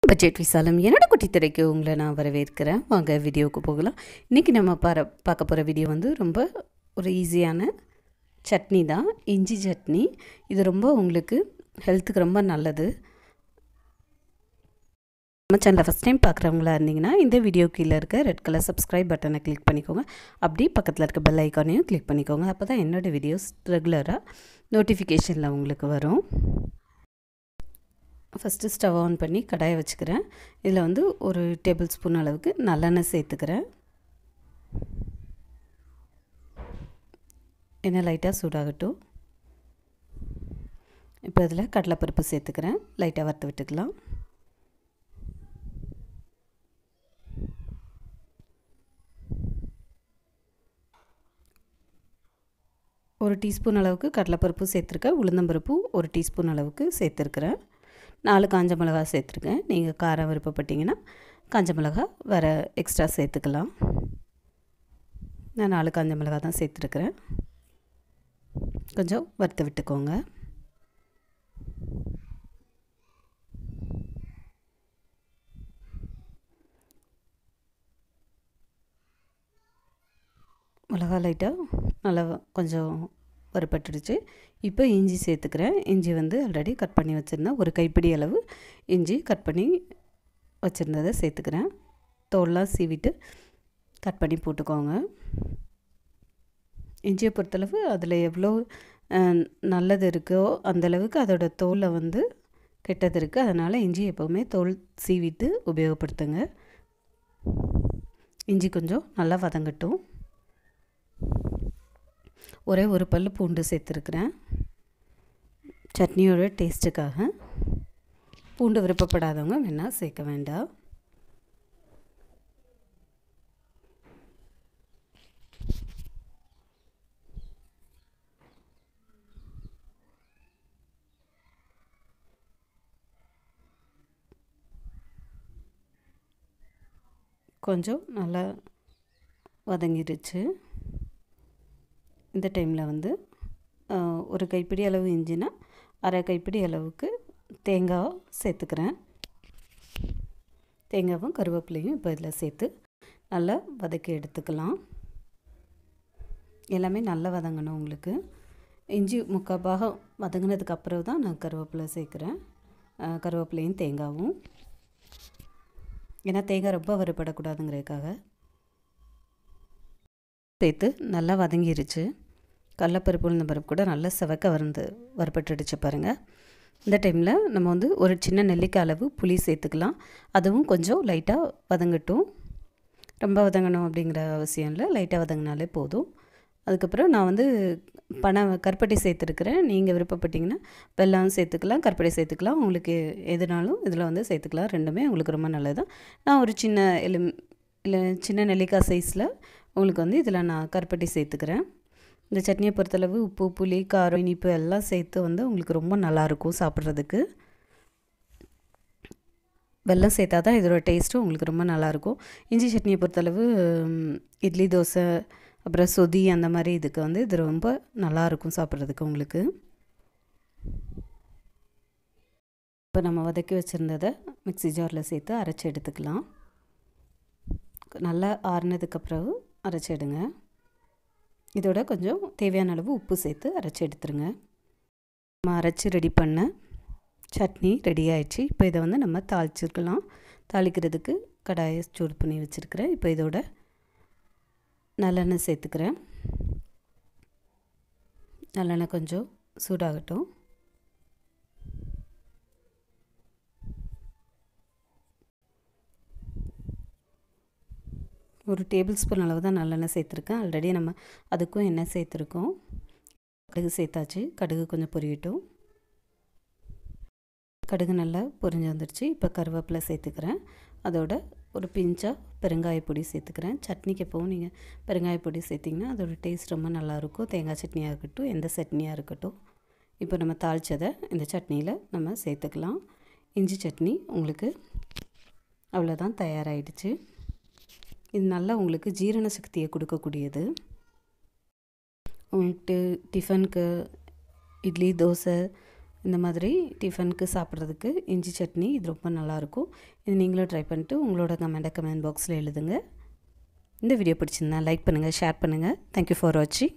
Budget விசாலம் என்னோட குட்டி திரைக்கு உங்களை நான் வரவேற்கிறேன். வாங்க வீடியோவுக்கு போகலாம். இன்றைக்கி நம்ம பார்க்க போகிற வீடியோ வந்து ரொம்ப ஒரு ஈஸியான சட்னி தான், இஞ்சி சட்னி. இது ரொம்ப உங்களுக்கு ஹெல்த்துக்கு ரொம்ப நல்லது. நம்ம சேனலை ஃபஸ்ட் டைம் பார்க்குறவங்களா இருந்தீங்கன்னா இந்த வீடியோ கீழே இருக்க ரெட் கலர் சப்ஸ்கிரைப் பட்டனை கிளிக் பண்ணிக்கோங்க. அப்படி பக்கத்தில் இருக்க பெல் ஐக்கானையும் கிளிக் பண்ணிக்கோங்க. அப்போ தான் என்னோடய வீடியோஸ் ரெகுலராக நோட்டிஃபிகேஷனில் உங்களுக்கு வரும். ஃபஸ்ட்டு ஸ்டவ் ஆன் பண்ணி கடாயை வச்சுக்கிறேன். இதில் வந்து ஒரு டேபிள் ஸ்பூன் அளவுக்கு நல்லெண்ணெய் சேர்த்துக்கிறேன். எண்ணெய் லைட்டாக சூடாகட்டும். இப்போ இதில் கடலைப்பருப்பு சேர்த்துக்கிறேன். லைட்டாக வறுத்து விட்டுக்கலாம். ஒரு டீஸ்பூன் அளவுக்கு கடலைப்பருப்பு சேர்த்துருக்கேன். உளுந்தம்பருப்பும் ஒரு டீஸ்பூன் அளவுக்கு சேர்த்துருக்குறேன். 4 காஞ்ச மிளகா சேர்த்துருக்கேன். நீங்கள் காரம் விருப்பப்பட்டீங்கன்னா காஞ்ச மிளகா வேறு எக்ஸ்ட்ரா சேர்த்துக்கலாம். நான் 4 காஞ்ச மிளகா தான் சேர்த்துருக்குறேன். கொஞ்சம் வறுத்து விட்டுக்கோங்க. மிளகா லைட்டாக நல்லா கொஞ்சம் வறுபட்டுடுச்சு. இப்போ இஞ்சி சேர்த்துக்கிறேன். இஞ்சி வந்து ஆல்ரெடி கட் பண்ணி வச்சுருந்தேன். ஒரு கைப்பிடி அளவு இஞ்சி கட் பண்ணி வச்சுருந்ததை சேர்த்துக்கிறேன். தோல்லாம் சீவிட்டு கட் பண்ணி போட்டுக்கோங்க. இஞ்சியை பொறுத்தளவு அதில் எவ்வளோ நல்லது இருக்கோ அந்தளவுக்கு அதோட தோலில் வந்து கெட்டது இருக்குது. அதனால் இஞ்சி எப்போவுமே தோல் சீவிட்டு உபயோகப்படுத்துங்க. இஞ்சி கொஞ்சம் நல்லா வதங்கட்டும். ஒரே ஒரு பல் பூண்டு சேர்த்துருக்குறேன் சட்னியோட டேஸ்ட்டுக்காக. பூண்டு விருப்பப்படாதவங்க வேணால் சேர்க்க வேண்டாம். கொஞ்சம் நல்லா வதங்கிடுச்சு. இந்த டைமில் வந்து ஒரு கைப்பிடி அளவு இஞ்சினா அரை கைப்பிடி அளவுக்கு தேங்காய் சேர்த்துக்கிறேன். தேங்காவும் கருவேப்பிலையும் இப்போ இதில் சேர்த்து நல்லா வதக்கி எடுத்துக்கலாம். எல்லாமே நல்லா வதங்கணும் உங்களுக்கு. இஞ்சி முக்கால் பாகம் வதங்கினதுக்கு அப்புறம் தான் நான் கருவேப்பிலை சேர்க்குறேன். கருவேப்பிலையும் தேங்காவும், ஏன்னா தேங்காய் ரொம்ப வறுபடக்கூடாதுங்கிறதுக்காக. சேர்த்து நல்லா வதங்கிருச்சு. கடலைப்பருப்பு உளுந்தம்பருப்பு கூட நல்லா செவக்க வறுபட்டுடுச்சு பாருங்கள். இந்த டைமில் நம்ம வந்து ஒரு சின்ன நெல்லிக்காய் அளவு புளி சேர்த்துக்கலாம். அதுவும் கொஞ்சம் லைட்டாக வதங்கட்டும். ரொம்ப வதங்கணும் அப்படிங்கிற அவசியம் இல்லை, லைட்டாக வதங்கினாலே போதும். அதுக்கப்புறம் நான் வந்து கருப்பட்டி சேர்த்துருக்குறேன். நீங்கள் விருப்பப்பட்டிங்கன்னா வெல்லம் சேர்த்துக்கலாம், கருப்பட்டி சேர்த்துக்கலாம். உங்களுக்கு எதுனாலும் இதில் வந்து சேர்த்துக்கலாம். ரெண்டுமே உங்களுக்கு ரொம்ப நல்லது தான். நான் ஒரு சின்ன நெல்லிக்காய் சைஸில் உங்களுக்கு வந்து இதில் நான் கருப்பட்டி சேர்த்துக்கிறேன். இந்த சட்னியை பொறுத்தளவு உப்பு, புளி, காரம், இனிப்பு எல்லாம் சேர்த்து வந்து உங்களுக்கு ரொம்ப நல்லாயிருக்கும் சாப்பிட்றதுக்கு. வெல்லம் சேர்த்தா தான் இதோட டேஸ்ட்டும் உங்களுக்கு ரொம்ப நல்லாயிருக்கும். இஞ்சி சட்னியை பொறுத்தளவு இட்லி, தோசை, அப்புறம் சொதி அந்த மாதிரி இதுக்கு வந்து இது ரொம்ப நல்லாயிருக்கும் சாப்பிட்றதுக்கு உங்களுக்கு. இப்போ நம்ம வதக்கி வச்சுருந்ததை மிக்ஸி ஜாரில் சேர்த்து அரைச்சி எடுத்துக்கலாம். நல்லா ஆறுனதுக்கப்புறம் அரைச்சி எடுங்க. இதோட கொஞ்சம் தேவையான அளவு உப்பு சேர்த்து அரைச்சி எடுத்துருங்க. நம்ம அரைச்சி ரெடி பண்ண சட்னி ரெடி ஆயிடுச்சு. இப்போ இதை வந்து நம்ம தாளிச்சிருக்கலாம். தாளிக்கிறதுக்கு கடாயை சூடு பண்ணி வச்சுருக்கிறேன். இப்போ இதோட நல்லெண்ணெய் சேர்த்துக்கிறேன். நல்லெண்ணெய் கொஞ்சம் சூடாகட்டும். ஒரு டேபிள் ஸ்பூன் அளவு தான் நல்லெண்ணெய் சேர்த்துருக்கேன். ஆல்ரெடி நம்ம அதுக்கும் எண்ணெய் சேர்த்துருக்கோம். கடுகு சேர்த்தாச்சு. கடுகு கொஞ்சம் பொரியட்டும். கடுகு நல்லா பொரிஞ்சு வந்துடுச்சு. இப்போ கருவேப்பிலை சேர்த்துக்கிறேன். அதோட ஒரு பிஞ்சாக பெருங்காயப்பொடி சேர்த்துக்கிறேன். சட்னிக்கு எப்போவும் நீங்கள் பெருங்காயப்பொடி சேர்த்திங்கன்னா அதோட டேஸ்ட் ரொம்ப நல்லாயிருக்கும். தேங்காய் சட்னியாக இருக்கட்டும், எந்த சட்னியாக இருக்கட்டும். இப்போ நம்ம தாளித்ததை இந்த சட்னியில் நம்ம சேர்த்துக்கலாம். இஞ்சி சட்னி உங்களுக்கு அவ்வளோதான், தயாராகிடுச்சு. இது நல்லா உங்களுக்கு ஜீரண சக்தியை கொடுக்கக்கூடியது. உங்களுக்கு டிஃபனுக்கு, இட்லி, தோசை, இந்த மாதிரி டிஃபனுக்கு சாப்பிட்றதுக்கு இஞ்சி சட்னி இது ரொம்ப நல்லாயிருக்கும். இது நீங்களும் ட்ரை பண்ணிட்டு உங்களோட கமெண்ட் பாக்ஸில் எழுதுங்க. இந்த வீடியோ பிடிச்சிருந்தா லைக் பண்ணுங்கள், ஷேர் பண்ணுங்கள். தேங்க்யூ ஃபார் வாட்சிங்.